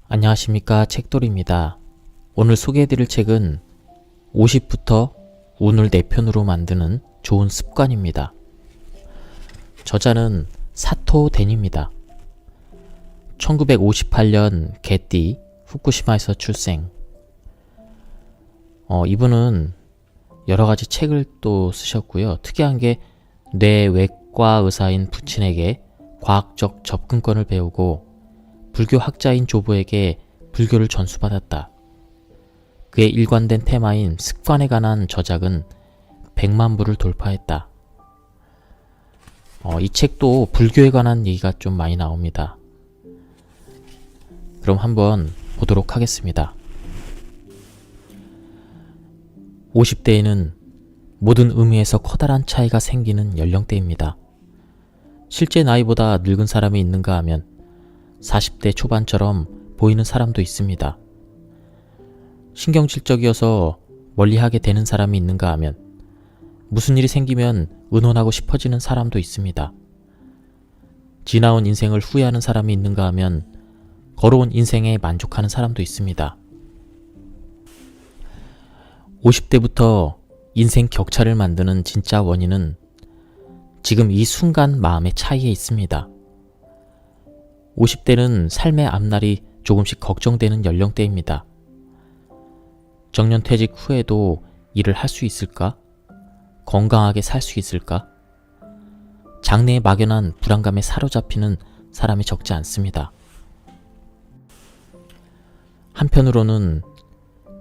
안녕하십니까, 책돌이입니다. 오늘 소개해드릴 책은 50부터 운을 내 편으로 만드는 좋은 습관입니다. 저자는 사토 덴입니다. 1958년 개띠 후쿠시마에서 출생. 이분은 여러가지 책을 또 쓰셨고요. 특이한 게 뇌외과 의사인 부친에게 과학적 접근권을 배우고 불교 학자인 조부에게 불교를 전수받았다. 그의 일관된 테마인 습관에 관한 저작은 100만 부를 돌파했다. 이 책도 불교에 관한 얘기가 좀 많이 나옵니다. 그럼 한번 보도록 하겠습니다. 50대에는 모든 의미에서 커다란 차이가 생기는 연령대입니다. 실제 나이보다 늙은 사람이 있는가 하면 40대 초반처럼 보이는 사람도 있습니다. 신경질적이어서 멀리하게 되는 사람이 있는가 하면 무슨 일이 생기면 의논하고 싶어지는 사람도 있습니다. 지나온 인생을 후회하는 사람이 있는가 하면 걸어온 인생에 만족하는 사람도 있습니다. 50대부터 인생 격차를 만드는 진짜 원인은 지금 이 순간 마음의 차이에 있습니다. 50대는 삶의 앞날이 조금씩 걱정되는 연령대입니다. 정년퇴직 후에도 일을 할 수 있을까? 건강하게 살 수 있을까? 장래에 막연한 불안감에 사로잡히는 사람이 적지 않습니다. 한편으로는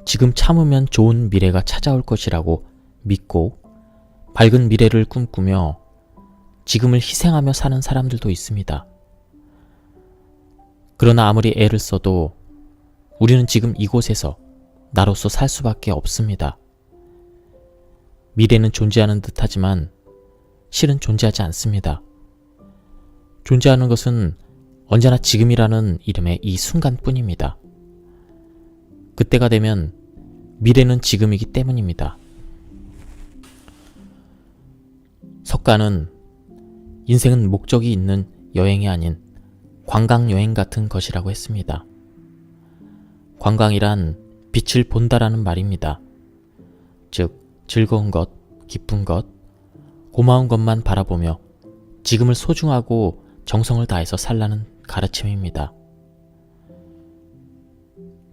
지금 참으면 좋은 미래가 찾아올 것이라고 믿고 밝은 미래를 꿈꾸며 지금을 희생하며 사는 사람들도 있습니다. 그러나 아무리 애를 써도 우리는 지금 이곳에서 나로서 살 수밖에 없습니다. 미래는 존재하는 듯하지만 실은 존재하지 않습니다. 존재하는 것은 언제나 지금이라는 이름의 이 순간뿐입니다. 그때가 되면 미래는 지금이기 때문입니다. 석가는 인생은 목적이 있는 여행이 아닌 관광여행 같은 것이라고 했습니다. 관광이란 빛을 본다라는 말입니다. 즉, 즐거운 것, 기쁜 것, 고마운 것만 바라보며 지금을 소중하고 정성을 다해서 살라는 가르침입니다.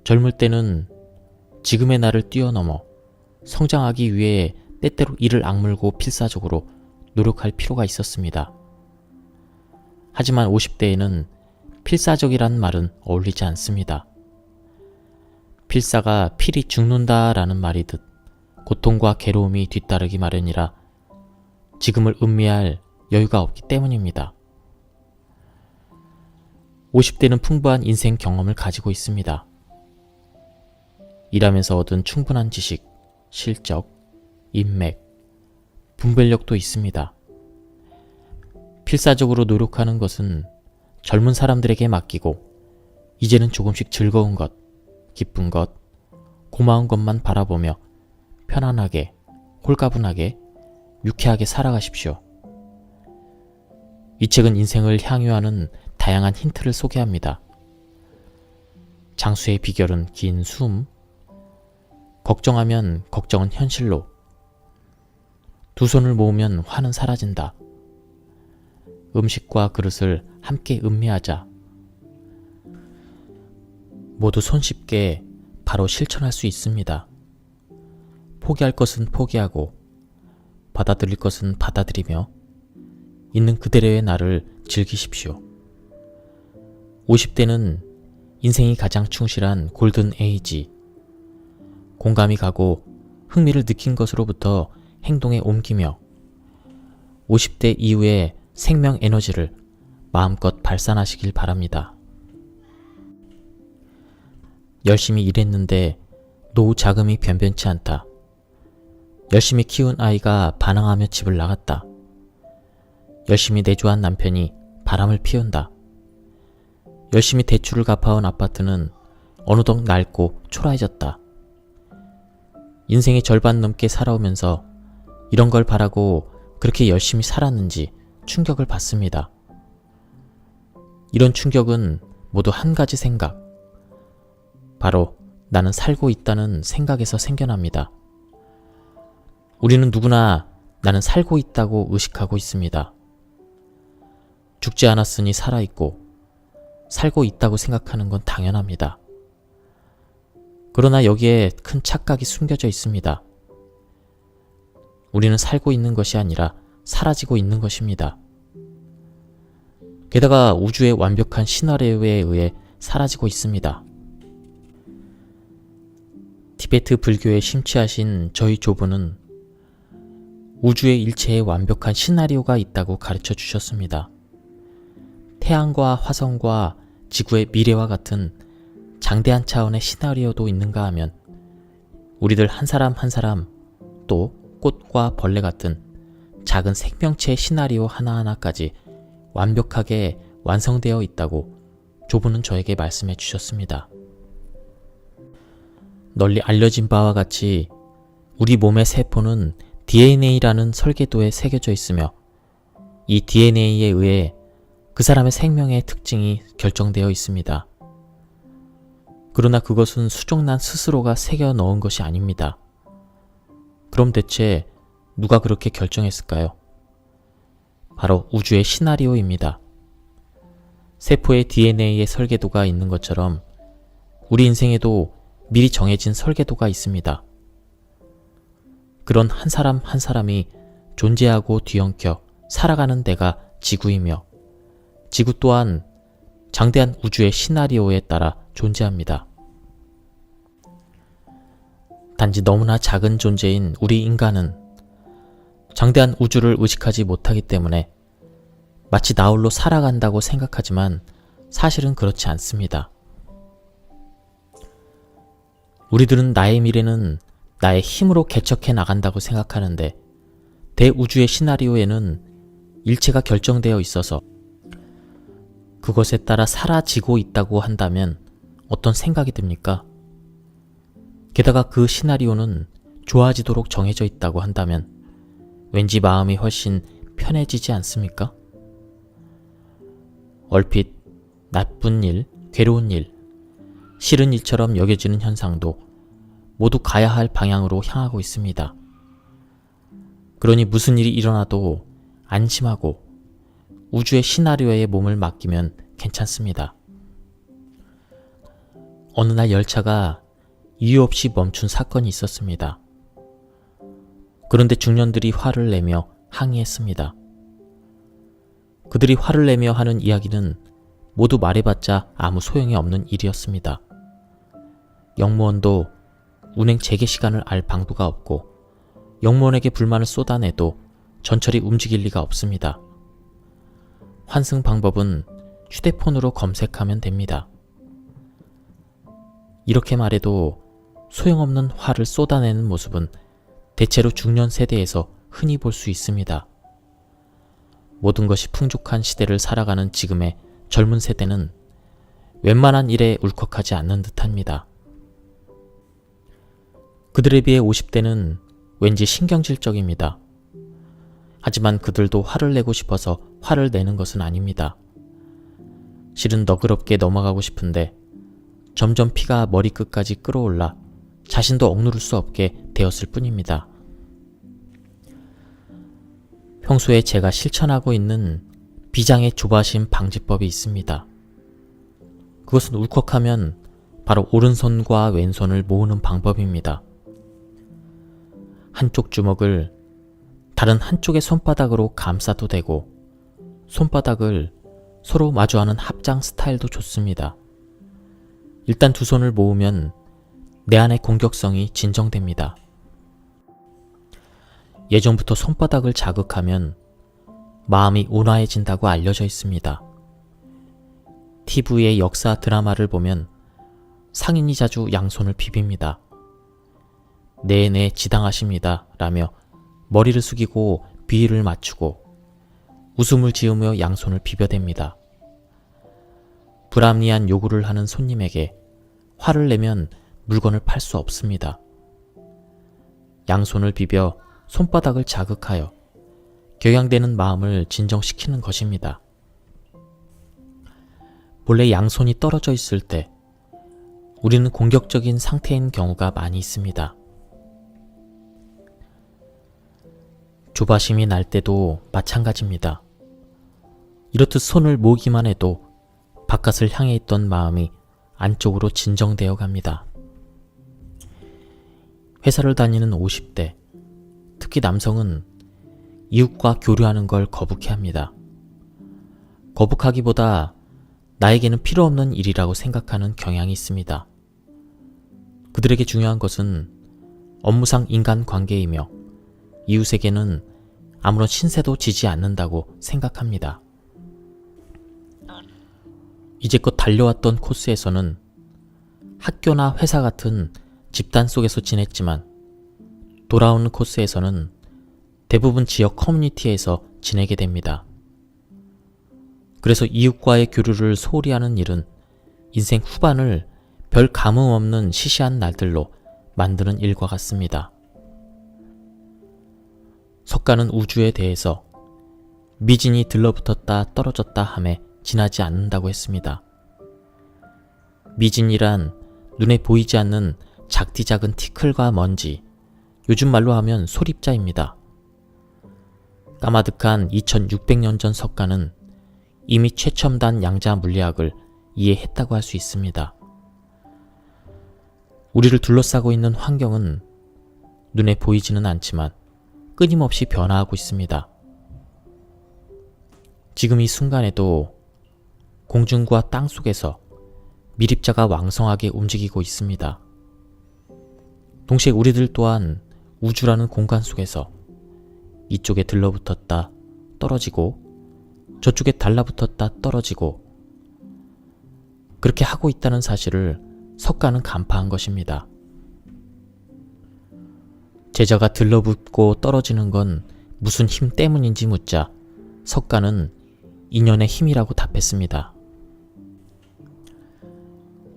젊을 때는 지금의 나를 뛰어넘어 성장하기 위해 때때로 이를 악물고 필사적으로 노력할 필요가 있었습니다. 하지만 50대에는 필사적이라는 말은 어울리지 않습니다. 필사가 필히 죽는다라는 말이듯 고통과 괴로움이 뒤따르기 마련이라 지금을 음미할 여유가 없기 때문입니다. 50대는 풍부한 인생 경험을 가지고 있습니다. 일하면서 얻은 충분한 지식, 실적, 인맥, 분별력도 있습니다. 필사적으로 노력하는 것은 젊은 사람들에게 맡기고 이제는 조금씩 즐거운 것, 기쁜 것, 고마운 것만 바라보며 편안하게, 홀가분하게, 유쾌하게 살아가십시오. 이 책은 인생을 향유하는 다양한 힌트를 소개합니다. 장수의 비결은 긴 숨, 걱정하면 걱정은 현실로, 두 손을 모으면 화는 사라진다. 음식과 그릇을 함께 음미하자. 모두 손쉽게 바로 실천할 수 있습니다. 포기할 것은 포기하고 받아들일 것은 받아들이며 있는 그대로의 나를 즐기십시오. 50대는 인생이 가장 충실한 골든 에이지. 공감이 가고 흥미를 느낀 것으로부터 행동에 옮기며 50대 이후에 생명 에너지를 마음껏 발산하시길 바랍니다. 열심히 일했는데 노후 자금이 변변치 않다. 열심히 키운 아이가 반항하며 집을 나갔다. 열심히 내조한 남편이 바람을 피운다. 열심히 대출을 갚아온 아파트는 어느덧 낡고 초라해졌다. 인생의 절반 넘게 살아오면서 이런 걸 바라고 그렇게 열심히 살았는지 충격을 받습니다. 이런 충격은 모두 한 가지 생각, 바로 나는 살고 있다는 생각에서 생겨납니다. 우리는 누구나 나는 살고 있다고 의식하고 있습니다. 죽지 않았으니 살아있고 살고 있다고 생각하는 건 당연합니다. 그러나 여기에 큰 착각이 숨겨져 있습니다. 우리는 살고 있는 것이 아니라 사라지고 있는 것입니다. 게다가 우주의 완벽한 시나리오에 의해 사라지고 있습니다. 티베트 불교에 심취하신 저희 조부는 우주의 일체에 완벽한 시나리오가 있다고 가르쳐 주셨습니다. 태양과 화성과 지구의 미래와 같은 장대한 차원의 시나리오도 있는가 하면 우리들 한 사람 한 사람, 또 꽃과 벌레 같은 작은 생명체의 시나리오 하나하나까지 완벽하게 완성되어 있다고 조부는 저에게 말씀해 주셨습니다. 널리 알려진 바와 같이 우리 몸의 세포는 DNA라는 설계도에 새겨져 있으며 이 DNA에 의해 그 사람의 생명의 특징이 결정되어 있습니다. 그러나 그것은 수종난 스스로가 새겨 넣은 것이 아닙니다. 그럼 대체 누가 그렇게 결정했을까요? 바로 우주의 시나리오입니다. 세포의 DNA의 설계도가 있는 것처럼 우리 인생에도 미리 정해진 설계도가 있습니다. 그런 한 사람 한 사람이 존재하고 뒤엉켜 살아가는 데가 지구이며 지구 또한 장대한 우주의 시나리오에 따라 존재합니다. 단지 너무나 작은 존재인 우리 인간은 장대한 우주를 의식하지 못하기 때문에 마치 나 홀로 살아간다고 생각하지만 사실은 그렇지 않습니다. 우리들은 나의 미래는 나의 힘으로 개척해 나간다고 생각하는데 대우주의 시나리오에는 일체가 결정되어 있어서 그것에 따라 사라지고 있다고 한다면 어떤 생각이 듭니까? 게다가 그 시나리오는 좋아지도록 정해져 있다고 한다면 왠지 마음이 훨씬 편해지지 않습니까? 얼핏 나쁜 일, 괴로운 일, 싫은 일처럼 여겨지는 현상도 모두 가야 할 방향으로 향하고 있습니다. 그러니 무슨 일이 일어나도 안심하고 우주의 시나리오에 몸을 맡기면 괜찮습니다. 어느 날 열차가 이유 없이 멈춘 사건이 있었습니다. 그런데 중년들이 화를 내며 항의했습니다. 그들이 화를 내며 하는 이야기는 모두 말해봤자 아무 소용이 없는 일이었습니다. 영무원도 운행 재개 시간을 알 방도가 없고 영무원에게 불만을 쏟아내도 전철이 움직일 리가 없습니다. 환승 방법은 휴대폰으로 검색하면 됩니다. 이렇게 말해도 소용없는 화를 쏟아내는 모습은 대체로 중년 세대에서 흔히 볼 수 있습니다. 모든 것이 풍족한 시대를 살아가는 지금의 젊은 세대는 웬만한 일에 울컥하지 않는 듯합니다. 그들에 비해 50대는 왠지 신경질적입니다. 하지만 그들도 화를 내고 싶어서 화를 내는 것은 아닙니다. 실은 너그럽게 넘어가고 싶은데 점점 피가 머리끝까지 끓어올라 자신도 억누를 수 없게 되었을 뿐입니다. 평소에 제가 실천하고 있는 비장의 조바심 방지법이 있습니다. 그것은 울컥하면 바로 오른손과 왼손을 모으는 방법입니다. 한쪽 주먹을 다른 한쪽의 손바닥으로 감싸도 되고 손바닥을 서로 마주하는 합장 스타일도 좋습니다. 일단 두 손을 모으면 내 안의 공격성이 진정됩니다. 예전부터 손바닥을 자극하면 마음이 온화해진다고 알려져 있습니다. TV의 역사 드라마를 보면 상인이 자주 양손을 비빕니다. 네네 지당하십니다 라며 머리를 숙이고 비위를 맞추고 웃음을 지으며 양손을 비벼댑니다. 불합리한 요구를 하는 손님에게 화를 내면 물건을 팔 수 없습니다. 양손을 비벼 손바닥을 자극하여 격양되는 마음을 진정시키는 것입니다. 본래 양손이 떨어져 있을 때 우리는 공격적인 상태인 경우가 많이 있습니다. 조바심이 날 때도 마찬가지입니다. 이렇듯 손을 모으기만 해도 바깥을 향해 있던 마음이 안쪽으로 진정되어 갑니다. 회사를 다니는 50대, 특히 남성은 이웃과 교류하는 걸 거북해합니다. 거북하기보다 나에게는 필요 없는 일이라고 생각하는 경향이 있습니다. 그들에게 중요한 것은 업무상 인간관계이며 이웃에게는 아무런 신세도 지지 않는다고 생각합니다. 이제껏 달려왔던 코스에서는 학교나 회사 같은 집단 속에서 지냈지만 돌아오는 코스에서는 대부분 지역 커뮤니티에서 지내게 됩니다. 그래서 이웃과의 교류를 소홀히 하는 일은 인생 후반을 별 감흥 없는 시시한 날들로 만드는 일과 같습니다. 석가는 우주에 대해서 미진이 들러붙었다 떨어졌다 함에 지나지 않는다고 했습니다. 미진이란 눈에 보이지 않는 작디작은 티끌과 먼지, 요즘 말로 하면 소립자입니다. 까마득한 2600년 전 석가는 이미 최첨단 양자 물리학을 이해했다고 할 수 있습니다. 우리를 둘러싸고 있는 환경은 눈에 보이지는 않지만 끊임없이 변화하고 있습니다. 지금 이 순간에도 공중과 땅 속에서 미립자가 왕성하게 움직이고 있습니다. 동시에 우리들 또한 우주라는 공간 속에서 이쪽에 들러붙었다 떨어지고 저쪽에 달라붙었다 떨어지고 그렇게 하고 있다는 사실을 석가는 간파한 것입니다. 제자가 들러붙고 떨어지는 건 무슨 힘 때문인지 묻자 석가는 인연의 힘이라고 답했습니다.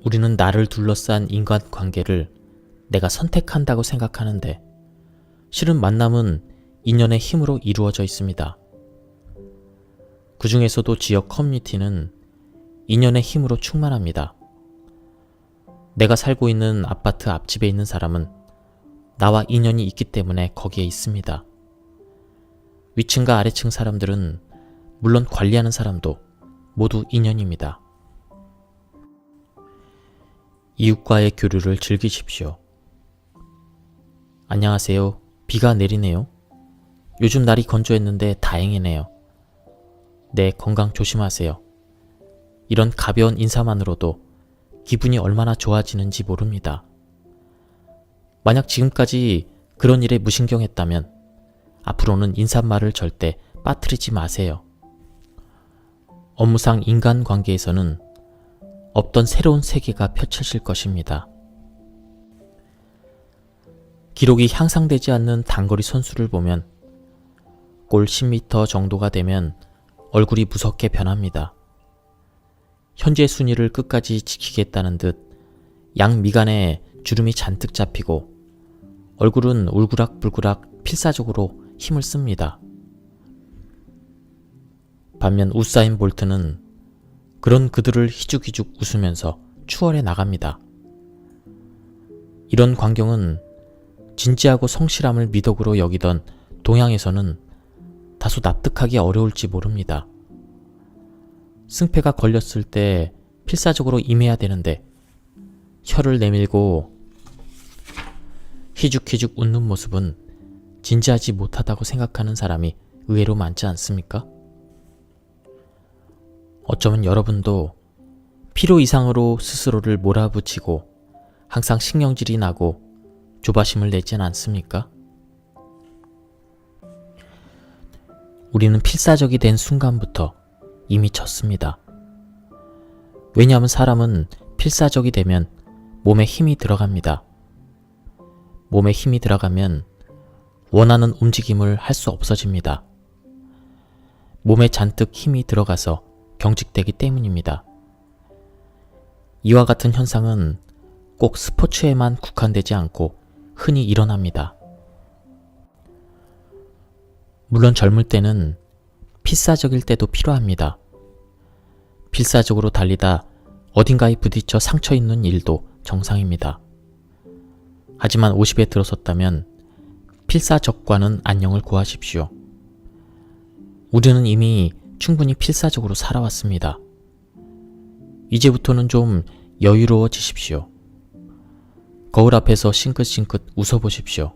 우리는 나를 둘러싼 인간관계를 내가 선택한다고 생각하는데 실은 만남은 인연의 힘으로 이루어져 있습니다. 그 중에서도 지역 커뮤니티는 인연의 힘으로 충만합니다. 내가 살고 있는 아파트 앞집에 있는 사람은 나와 인연이 있기 때문에 거기에 있습니다. 위층과 아래층 사람들은 물론 관리하는 사람도 모두 인연입니다. 이웃과의 교류를 즐기십시오. 안녕하세요. 비가 내리네요. 요즘 날이 건조했는데 다행이네요. 네, 건강 조심하세요. 이런 가벼운 인사만으로도 기분이 얼마나 좋아지는지 모릅니다. 만약 지금까지 그런 일에 무신경했다면 앞으로는 인사말을 절대 빠뜨리지 마세요. 업무상 인간관계에서는 없던 새로운 세계가 펼쳐질 것입니다. 기록이 향상되지 않는 단거리 선수를 보면 골 10m 정도가 되면 얼굴이 무섭게 변합니다. 현재 순위를 끝까지 지키겠다는 듯 양미간에 주름이 잔뜩 잡히고 얼굴은 울그락불그락 필사적으로 힘을 씁니다. 반면 우사인 볼트는 그런 그들을 희죽희죽 웃으면서 추월해 나갑니다. 이런 광경은 진지하고 성실함을 미덕으로 여기던 동양에서는 다소 납득하기 어려울지 모릅니다. 승패가 걸렸을 때 필사적으로 임해야 되는데 혀를 내밀고 희죽희죽 웃는 모습은 진지하지 못하다고 생각하는 사람이 의외로 많지 않습니까? 어쩌면 여러분도 필요 이상으로 스스로를 몰아붙이고 항상 신경질이 나고 조바심을 내진 않습니까? 우리는 필사적이 된 순간부터 이미 졌습니다. 왜냐하면 사람은 필사적이 되면 몸에 힘이 들어갑니다. 몸에 힘이 들어가면 원하는 움직임을 할 수 없어집니다. 몸에 잔뜩 힘이 들어가서 경직되기 때문입니다. 이와 같은 현상은 꼭 스포츠에만 국한되지 않고 흔히 일어납니다. 물론 젊을 때는 필사적일 때도 필요합니다. 필사적으로 달리다 어딘가에 부딪혀 상처 입는 일도 정상입니다. 하지만 50에 들어섰다면 필사적과는 안녕을 구하십시오. 우리는 이미 충분히 필사적으로 살아왔습니다. 이제부터는 좀 여유로워지십시오. 거울 앞에서 싱긋싱긋 웃어보십시오.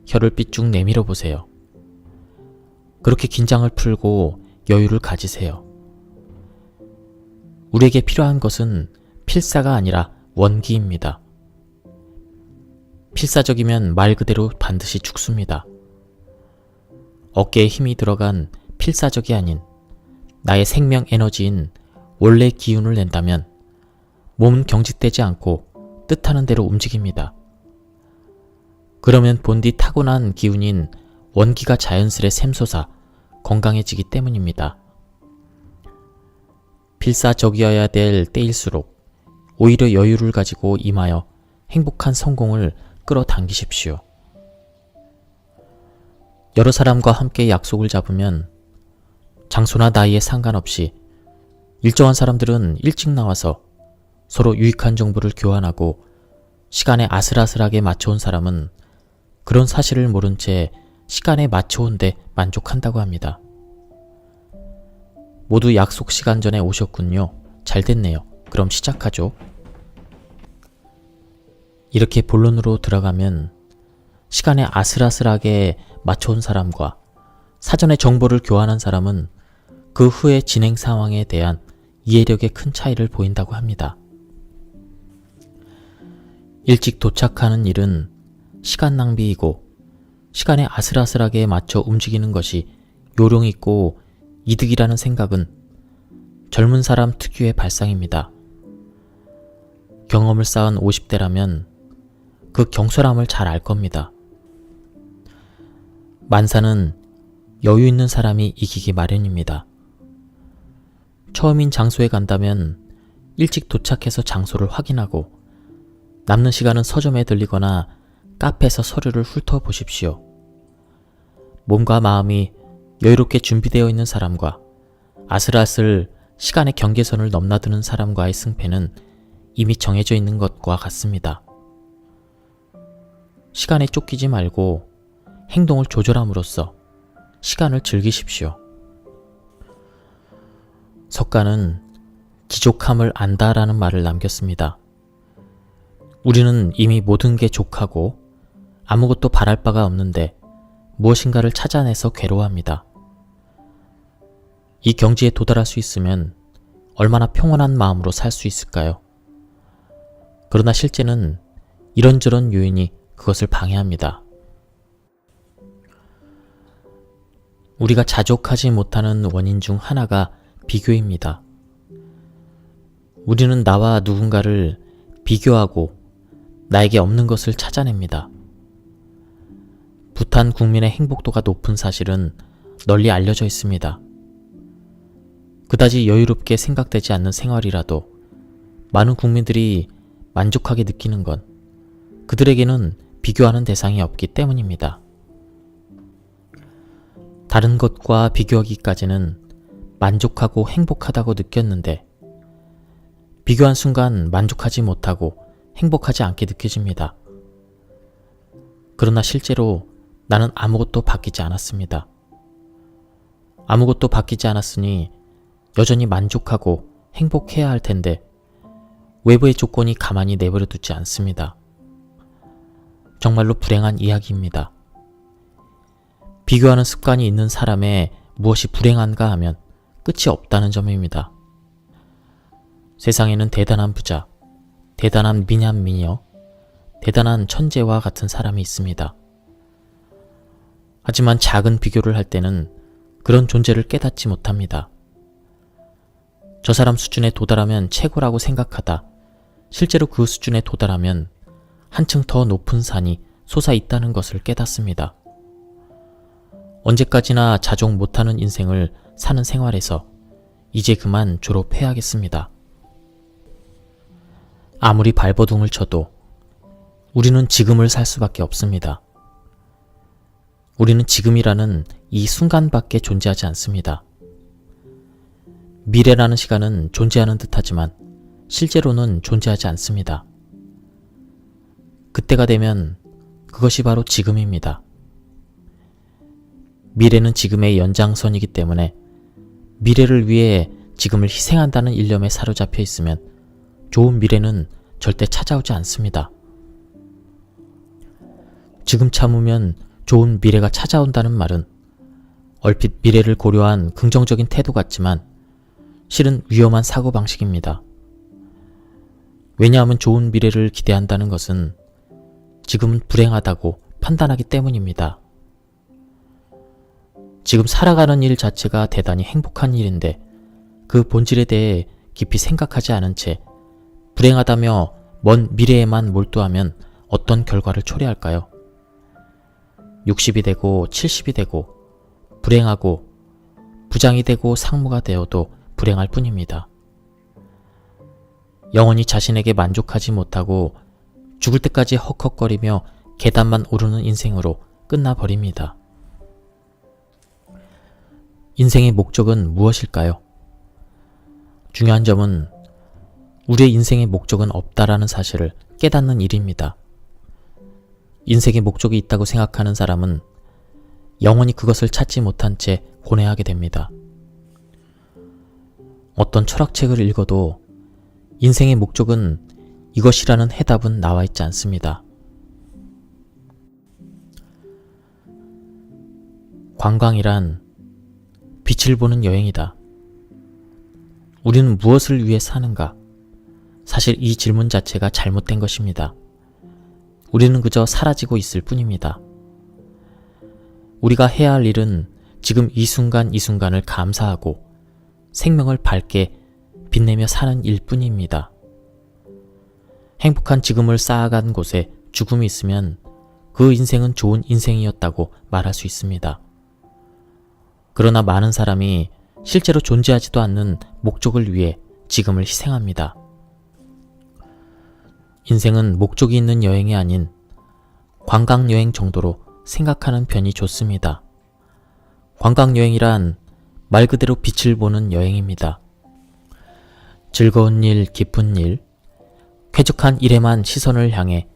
혀를 삐쭉 내밀어 보세요. 그렇게 긴장을 풀고 여유를 가지세요. 우리에게 필요한 것은 필사가 아니라 원기입니다. 필사적이면 말 그대로 반드시 죽습니다. 어깨에 힘이 들어간 필사적이 아닌 나의 생명 에너지인 원래 기운을 낸다면 몸은 경직되지 않고 뜻하는 대로 움직입니다. 그러면 본디 타고난 기운인 원기가 자연스레 샘솟아 건강해지기 때문입니다. 필사적이어야 될 때일수록 오히려 여유를 가지고 임하여 행복한 성공을 끌어당기십시오. 여러 사람과 함께 약속을 잡으면 장소나 나이에 상관없이 일정한 사람들은 일찍 나와서 서로 유익한 정보를 교환하고 시간에 아슬아슬하게 맞춰온 사람은 그런 사실을 모른 채 시간에 맞춰온 데 만족한다고 합니다. 모두 약속 시간 전에 오셨군요. 잘 됐네요. 그럼 시작하죠. 이렇게 본론으로 들어가면 시간에 아슬아슬하게 맞춰온 사람과 사전에 정보를 교환한 사람은 그 후의 진행 상황에 대한 이해력에 큰 차이를 보인다고 합니다. 일찍 도착하는 일은 시간 낭비이고 시간에 아슬아슬하게 맞춰 움직이는 것이 요령있고 이득이라는 생각은 젊은 사람 특유의 발상입니다. 경험을 쌓은 50대라면 그 경솔함을 잘 알 겁니다. 만사는 여유 있는 사람이 이기기 마련입니다. 처음인 장소에 간다면 일찍 도착해서 장소를 확인하고 남는 시간은 서점에 들리거나 카페에서 서류를 훑어보십시오. 몸과 마음이 여유롭게 준비되어 있는 사람과 아슬아슬 시간의 경계선을 넘나드는 사람과의 승패는 이미 정해져 있는 것과 같습니다. 시간에 쫓기지 말고 행동을 조절함으로써 시간을 즐기십시오. 석가는 기족함을 안다라는 말을 남겼습니다. 우리는 이미 모든 게 족하고 아무것도 바랄 바가 없는데 무엇인가를 찾아내서 괴로워합니다. 이 경지에 도달할 수 있으면 얼마나 평온한 마음으로 살 수 있을까요? 그러나 실제는 이런저런 요인이 그것을 방해합니다. 우리가 자족하지 못하는 원인 중 하나가 비교입니다. 우리는 나와 누군가를 비교하고 나에게 없는 것을 찾아냅니다. 부탄 국민의 행복도가 높은 사실은 널리 알려져 있습니다. 그다지 여유롭게 생각되지 않는 생활이라도 많은 국민들이 만족하게 느끼는 건 그들에게는 비교하는 대상이 없기 때문입니다. 다른 것과 비교하기까지는 만족하고 행복하다고 느꼈는데 비교한 순간 만족하지 못하고 행복하지 않게 느껴집니다. 그러나 실제로 나는 아무것도 바뀌지 않았습니다. 아무것도 바뀌지 않았으니 여전히 만족하고 행복해야 할 텐데 외부의 조건이 가만히 내버려 두지 않습니다. 정말로 불행한 이야기입니다. 비교하는 습관이 있는 사람의 무엇이 불행한가 하면 끝이 없다는 점입니다. 세상에는 대단한 부자, 대단한 미남 미녀, 대단한 천재와 같은 사람이 있습니다. 하지만 작은 비교를 할 때는 그런 존재를 깨닫지 못합니다. 저 사람 수준에 도달하면 최고라고 생각하다 실제로 그 수준에 도달하면 한층 더 높은 산이 솟아 있다는 것을 깨닫습니다. 언제까지나 자족 못하는 인생을 사는 생활에서 이제 그만 졸업해야겠습니다. 아무리 발버둥을 쳐도 우리는 지금을 살 수밖에 없습니다. 우리는 지금이라는 이 순간밖에 존재하지 않습니다. 미래라는 시간은 존재하는 듯하지만 실제로는 존재하지 않습니다. 그때가 되면 그것이 바로 지금입니다. 미래는 지금의 연장선이기 때문에 미래를 위해 지금을 희생한다는 일념에 사로잡혀 있으면 좋은 미래는 절대 찾아오지 않습니다. 지금 참으면 좋은 미래가 찾아온다는 말은 얼핏 미래를 고려한 긍정적인 태도 같지만 실은 위험한 사고방식입니다. 왜냐하면 좋은 미래를 기대한다는 것은 지금은 불행하다고 판단하기 때문입니다. 지금 살아가는 일 자체가 대단히 행복한 일인데 그 본질에 대해 깊이 생각하지 않은 채 불행하다며 먼 미래에만 몰두하면 어떤 결과를 초래할까요? 60이 되고 70이 되고 불행하고 부장이 되고 상무가 되어도 불행할 뿐입니다. 영원히 자신에게 만족하지 못하고 죽을 때까지 헉헉거리며 계단만 오르는 인생으로 끝나버립니다. 인생의 목적은 무엇일까요? 중요한 점은 우리의 인생의 목적은 없다라는 사실을 깨닫는 일입니다. 인생의 목적이 있다고 생각하는 사람은 영원히 그것을 찾지 못한 채 고뇌하게 됩니다. 어떤 철학책을 읽어도 인생의 목적은 이것이라는 해답은 나와 있지 않습니다. 관광이란 빛을 보는 여행이다. 우리는 무엇을 위해 사는가? 사실 이 질문 자체가 잘못된 것입니다. 우리는 그저 사라지고 있을 뿐입니다. 우리가 해야 할 일은 지금 이 순간 이 순간을 감사하고 생명을 밝게 빛내며 사는 일뿐입니다. 행복한 지금을 쌓아간 곳에 죽음이 있으면 그 인생은 좋은 인생이었다고 말할 수 있습니다. 그러나 많은 사람이 실제로 존재하지도 않는 목적을 위해 지금을 희생합니다. 인생은 목적이 있는 여행이 아닌 관광여행 정도로 생각하는 편이 좋습니다. 관광여행이란 말 그대로 빛을 보는 여행입니다. 즐거운 일, 기쁜 일, 쾌적한 일에만 시선을 향해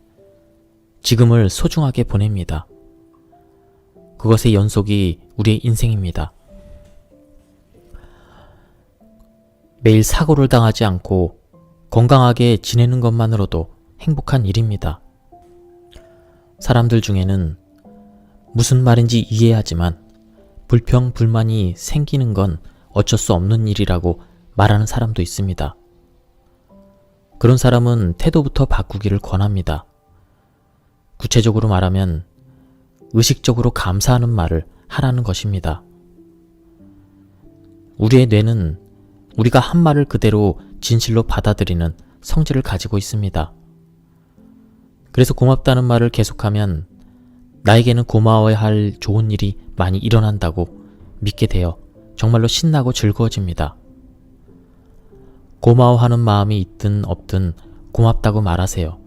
지금을 소중하게 보냅니다. 그것의 연속이 우리의 인생입니다. 매일 사고를 당하지 않고 건강하게 지내는 것만으로도 행복한 일입니다. 사람들 중에는 무슨 말인지 이해하지만 불평, 불만이 생기는 건 어쩔 수 없는 일이라고 말하는 사람도 있습니다. 그런 사람은 태도부터 바꾸기를 권합니다. 구체적으로 말하면 의식적으로 감사하는 말을 하라는 것입니다. 우리의 뇌는 우리가 한 말을 그대로 진실로 받아들이는 성질을 가지고 있습니다. 그래서 고맙다는 말을 계속하면 나에게는 고마워야 할 좋은 일이 많이 일어난다고 믿게 되어 정말로 신나고 즐거워집니다. 고마워하는 마음이 있든 없든 고맙다고 말하세요.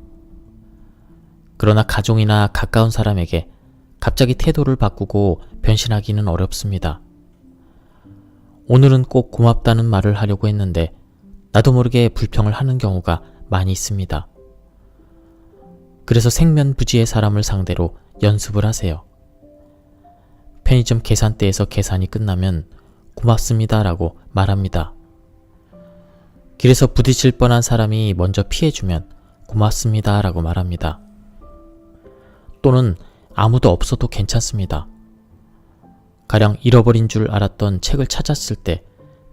그러나 가족이나 가까운 사람에게 갑자기 태도를 바꾸고 변신하기는 어렵습니다. 오늘은 꼭 고맙다는 말을 하려고 했는데 나도 모르게 불평을 하는 경우가 많이 있습니다. 그래서 생면부지의 사람을 상대로 연습을 하세요. 편의점 계산대에서 계산이 끝나면 고맙습니다 라고 말합니다. 길에서 부딪힐 뻔한 사람이 먼저 피해주면 고맙습니다 라고 말합니다. 또는 아무도 없어도 괜찮습니다. 가령 잃어버린 줄 알았던 책을 찾았을 때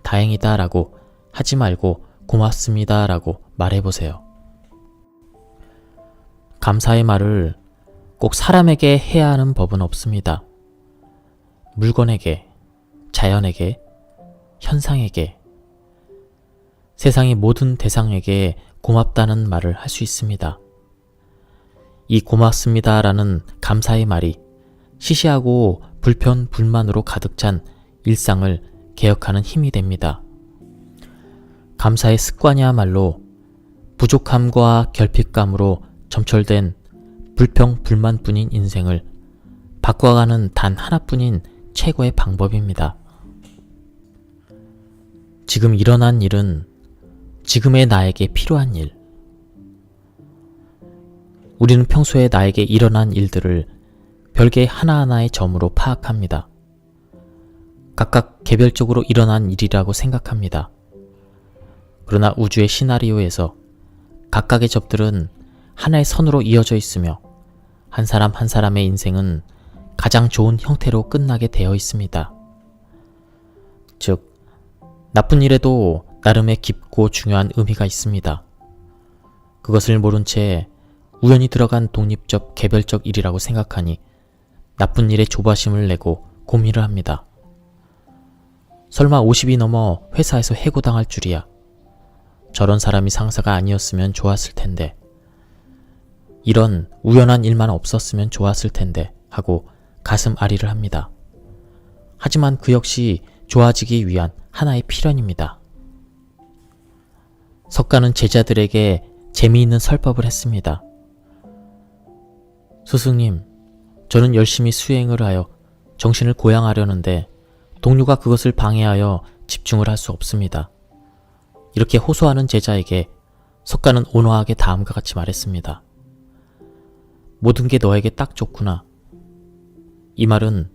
다행이다 라고 하지 말고 고맙습니다 라고 말해보세요. 감사의 말을 꼭 사람에게 해야 하는 법은 없습니다. 물건에게, 자연에게, 현상에게, 세상의 모든 대상에게 고맙다는 말을 할 수 있습니다. 이 고맙습니다 라는 감사의 말이 시시하고 불편, 불만으로 가득 찬 일상을 개혁하는 힘이 됩니다. 감사의 습관이야말로 부족함과 결핍감으로 점철된 불평, 불만뿐인 인생을 바꿔가는 단 하나뿐인 최고의 방법입니다. 지금 일어난 일은 지금의 나에게 필요한 일. 우리는 평소에 나에게 일어난 일들을 별개의 하나하나의 점으로 파악합니다. 각각 개별적으로 일어난 일이라고 생각합니다. 그러나 우주의 시나리오에서 각각의 점들은 하나의 선으로 이어져 있으며 한 사람 한 사람의 인생은 가장 좋은 형태로 끝나게 되어 있습니다. 즉, 나쁜 일에도 나름의 깊고 중요한 의미가 있습니다. 그것을 모른 채 우연히 들어간 독립적 개별적 일이라고 생각하니 나쁜 일에 조바심을 내고 고민을 합니다. 설마 50이 넘어 회사에서 해고당할 줄이야. 저런 사람이 상사가 아니었으면 좋았을 텐데. 이런 우연한 일만 없었으면 좋았을 텐데 하고 가슴 아리를 합니다. 하지만 그 역시 좋아지기 위한 하나의 필연입니다. 석가는 제자들에게 재미있는 설법을 했습니다. 스승님, 저는 열심히 수행을 하여 정신을 고양하려는데 동료가 그것을 방해하여 집중을 할 수 없습니다. 이렇게 호소하는 제자에게 석가는 온화하게 다음과 같이 말했습니다. 모든 게 너에게 딱 좋구나. 이 말은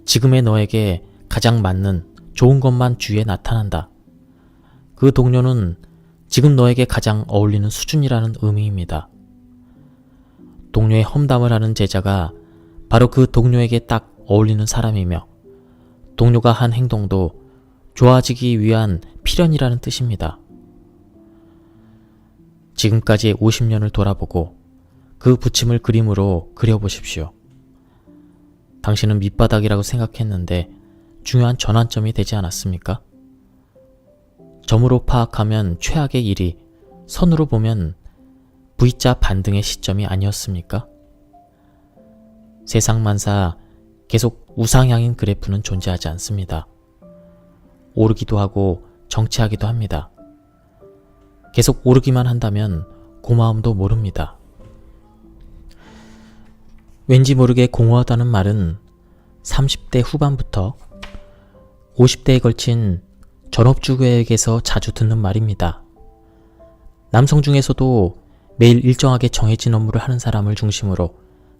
지금의 너에게 가장 맞는 좋은 것만 주위에 나타난다. 그 동료는 지금 너에게 가장 어울리는 수준이라는 의미입니다. 동료의 험담을 하는 제자가 바로 그 동료에게 딱 어울리는 사람이며 동료가 한 행동도 좋아지기 위한 필연이라는 뜻입니다. 지금까지의 50년을 돌아보고 그 부침을 그림으로 그려보십시오. 당신은 밑바닥이라고 생각했는데 중요한 전환점이 되지 않았습니까? 점으로 파악하면 최악의 일이 선으로 보면 V자 반등의 시점이 아니었습니까? 세상만사 계속 우상향인 그래프는 존재하지 않습니다. 오르기도 하고 정체하기도 합니다. 계속 오르기만 한다면 고마움도 모릅니다. 왠지 모르게 공허하다는 말은 30대 후반부터 50대에 걸친 전업주부에게서 자주 듣는 말입니다. 남성 중에서도 매일 일정하게 정해진 업무를 하는 사람을 중심으로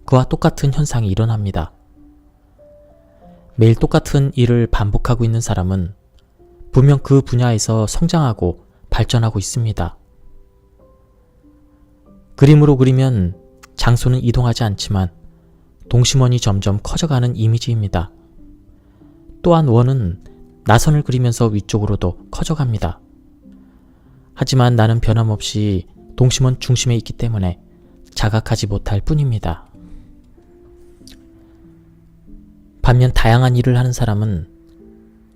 그와 똑같은 현상이 일어납니다. 매일 똑같은 일을 반복하고 있는 사람은 분명 그 분야에서 성장하고 발전하고 있습니다. 그림으로 그리면 장소는 이동하지 않지만 동심원이 점점 커져가는 이미지입니다. 또한 원은 나선을 그리면서 위쪽으로도 커져갑니다. 하지만 나는 변함없이 동심원 중심에 있기 때문에 자각하지 못할 뿐입니다. 반면 다양한 일을 하는 사람은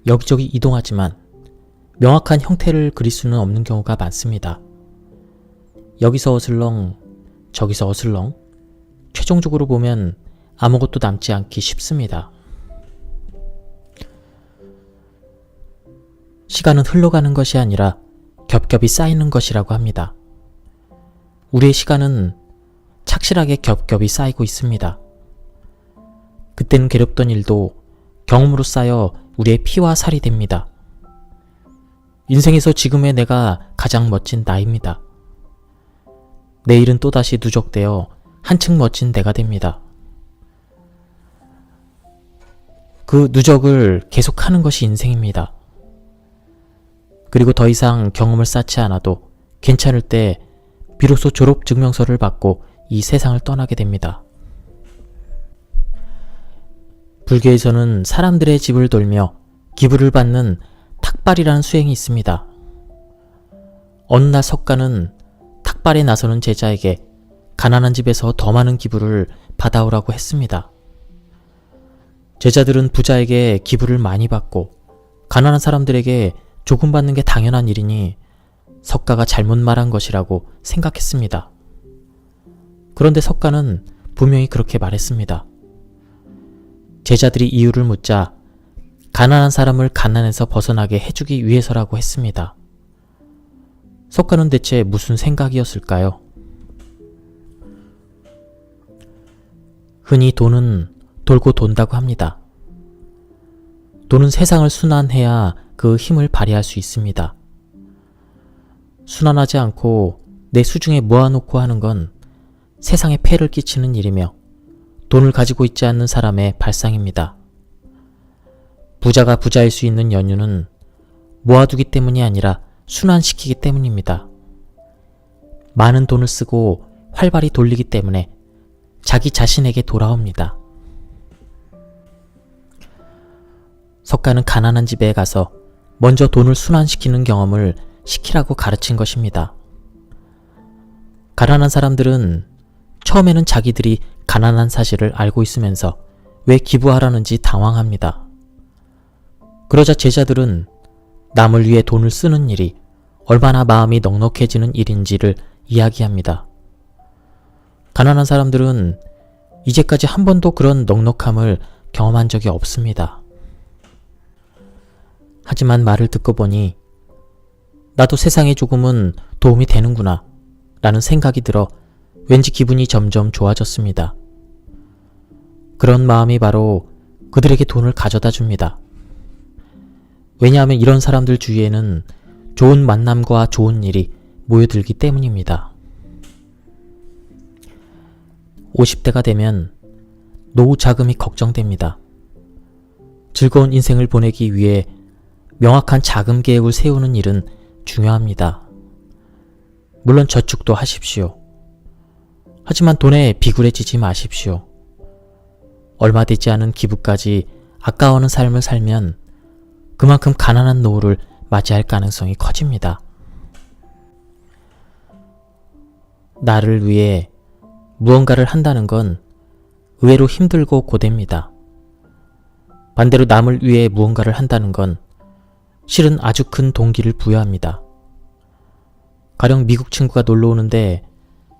여기저기 이동하지만 명확한 형태를 그릴 수는 없는 경우가 많습니다. 여기서 어슬렁, 저기서 어슬렁, 최종적으로 보면 아무것도 남지 않기 쉽습니다. 시간은 흘러가는 것이 아니라 겹겹이 쌓이는 것이라고 합니다. 우리의 시간은 착실하게 겹겹이 쌓이고 있습니다. 그때는 괴롭던 일도 경험으로 쌓여 우리의 피와 살이 됩니다. 인생에서 지금의 내가 가장 멋진 나입니다. 내일은 또다시 누적되어 한층 멋진 내가 됩니다. 그 누적을 계속하는 것이 인생입니다. 그리고 더 이상 경험을 쌓지 않아도 괜찮을 때 비로소 졸업증명서를 받고 이 세상을 떠나게 됩니다. 불교에서는 사람들의 집을 돌며 기부를 받는 탁발이라는 수행이 있습니다. 어느 날 석가는 탁발에 나서는 제자에게 가난한 집에서 더 많은 기부를 받아오라고 했습니다. 제자들은 부자에게 기부를 많이 받고 가난한 사람들에게 조금 받는 게 당연한 일이니 석가가 잘못 말한 것이라고 생각했습니다. 그런데 석가는 분명히 그렇게 말했습니다. 제자들이 이유를 묻자 가난한 사람을 가난에서 벗어나게 해주기 위해서라고 했습니다. 석가는 대체 무슨 생각이었을까요? 흔히 돈은 돌고 돈다고 합니다. 돈은 세상을 순환해야 그 힘을 발휘할 수 있습니다. 순환하지 않고 내 수중에 모아놓고 하는 건 세상에 폐를 끼치는 일이며 돈을 가지고 있지 않는 사람의 발상입니다. 부자가 부자일 수 있는 연유는 모아두기 때문이 아니라 순환시키기 때문입니다. 많은 돈을 쓰고 활발히 돌리기 때문에 자기 자신에게 돌아옵니다. 석가는 가난한 집에 가서 먼저 돈을 순환시키는 경험을 시키라고 가르친 것입니다. 가난한 사람들은 처음에는 자기들이 가난한 사실을 알고 있으면서 왜 기부하라는지 당황합니다. 그러자 제자들은 남을 위해 돈을 쓰는 일이 얼마나 마음이 넉넉해지는 일인지를 이야기합니다. 가난한 사람들은 이제까지 한 번도 그런 넉넉함을 경험한 적이 없습니다. 하지만 말을 듣고 보니 나도 세상에 조금은 도움이 되는구나 라는 생각이 들어 왠지 기분이 점점 좋아졌습니다. 그런 마음이 바로 그들에게 돈을 가져다 줍니다. 왜냐하면 이런 사람들 주위에는 좋은 만남과 좋은 일이 모여들기 때문입니다. 50대가 되면 노후 자금이 걱정됩니다. 즐거운 인생을 보내기 위해 명확한 자금 계획을 세우는 일은 중요합니다. 물론 저축도 하십시오. 하지만 돈에 비굴해지지 마십시오. 얼마 되지 않은 기부까지 아까워하는 삶을 살면 그만큼 가난한 노후를 맞이할 가능성이 커집니다. 나를 위해 무언가를 한다는 건 의외로 힘들고 고됩니다. 반대로 남을 위해 무언가를 한다는 건 실은 아주 큰 동기를 부여합니다. 가령 미국 친구가 놀러 오는데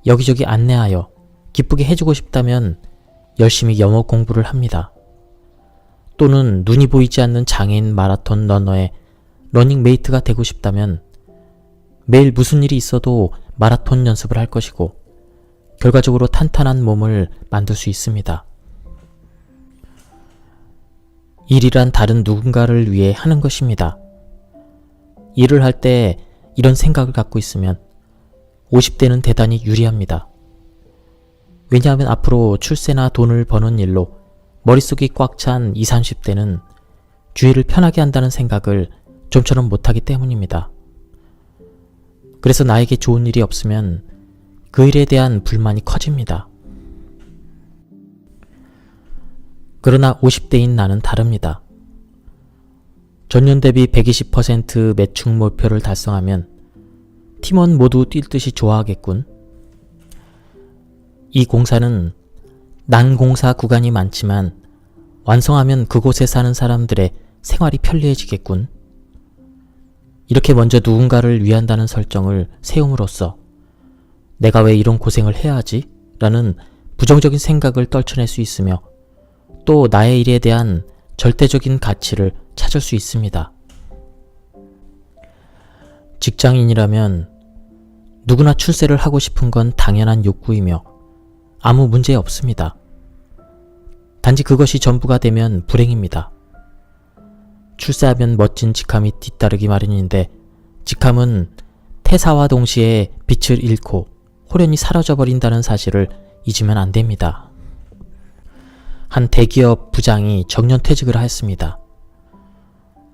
여기저기 안내하여 기쁘게 해주고 싶다면 열심히 영어 공부를 합니다. 또는 눈이 보이지 않는 장애인 마라톤 러너의 러닝메이트가 되고 싶다면 매일 무슨 일이 있어도 마라톤 연습을 할 것이고 결과적으로 탄탄한 몸을 만들 수 있습니다. 일이란 다른 누군가를 위해 하는 것입니다. 일을 할 때 이런 생각을 갖고 있으면 50대는 대단히 유리합니다. 왜냐하면 앞으로 출세나 돈을 버는 일로 머릿속이 꽉 찬 20, 30대는 주위를 편하게 한다는 생각을 좀처럼 못하기 때문입니다. 그래서 나에게 좋은 일이 없으면 그 일에 대한 불만이 커집니다. 그러나 50대인 나는 다릅니다. 전년 대비 120% 매출 목표를 달성하면 팀원 모두 뛸 듯이 좋아하겠군. 이 공사는 난공사 구간이 많지만 완성하면 그곳에 사는 사람들의 생활이 편리해지겠군. 이렇게 먼저 누군가를 위한다는 설정을 세움으로써 내가 왜 이런 고생을 해야 하지? 라는 부정적인 생각을 떨쳐낼 수 있으며 또 나의 일에 대한 절대적인 가치를 찾을 수 있습니다. 직장인이라면 누구나 출세를 하고 싶은 건 당연한 욕구이며 아무 문제 없습니다. 단지 그것이 전부가 되면 불행입니다. 출세하면 멋진 직함이 뒤따르기 마련인데 직함은 퇴사와 동시에 빛을 잃고 호련히 사라져버린다는 사실을 잊으면 안 됩니다. 한 대기업 부장이 정년퇴직을 하였습니다.